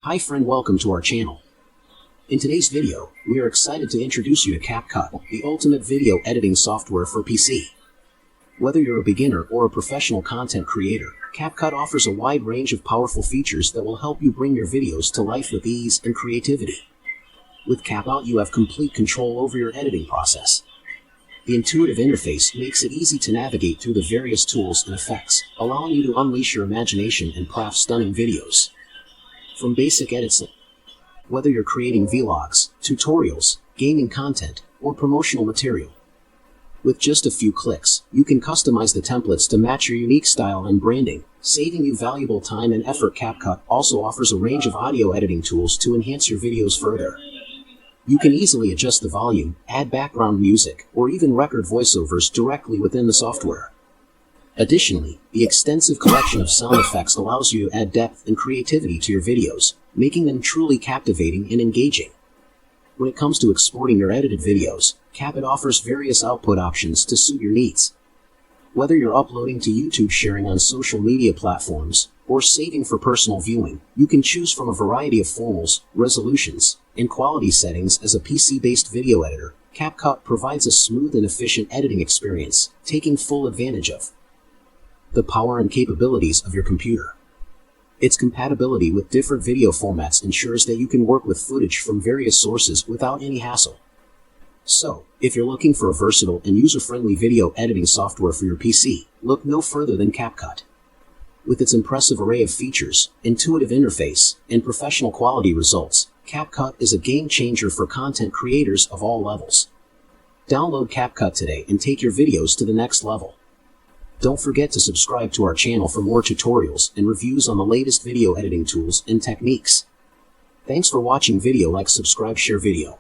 Hi friend, welcome to our channel. In today's video, we are excited to introduce you to Capcut, the ultimate video editing software for PC. Whether you're a beginner or a professional content creator, Capcut offers a wide range of powerful features that will help you bring your videos to life with ease and creativity. With Capcut, you have complete control over your editing process. The intuitive interface makes it easy to navigate through the various tools and effects, allowing you to unleash your imagination and craft stunning videos. From basic edits, whether you're creating vlogs, tutorials, gaming content, or promotional material. With just a few clicks, you can customize the templates to match your unique style and branding, saving you valuable time and effort. Capcut also offers a range of audio editing tools to enhance your videos further. You can easily adjust the volume, add background music, or even record voiceovers directly within the software. Additionally, the extensive collection of sound effects allows you to add depth and creativity to your videos, making them truly captivating and engaging. When it comes to exporting your edited videos, Capcut offers various output options to suit your needs. Whether you're uploading to YouTube, sharing on social media platforms, or saving for personal viewing, you can choose from a variety of formats, resolutions, and quality settings. As a PC-based video editor, Capcut provides a smooth and efficient editing experience, taking full advantage of the power and capabilities of your computer. Its compatibility with different video formats ensures that you can work with footage from various sources without any hassle. So, if you're looking for a versatile and user-friendly video editing software for your PC, look no further than Capcut. With its impressive array of features, intuitive interface, and professional quality results, Capcut is a game-changer for content creators of all levels. Download Capcut today and take your videos to the next level. Don't forget to subscribe to our channel for more tutorials and reviews on the latest video editing tools and techniques. Thanks for watching video. Like, subscribe, share video.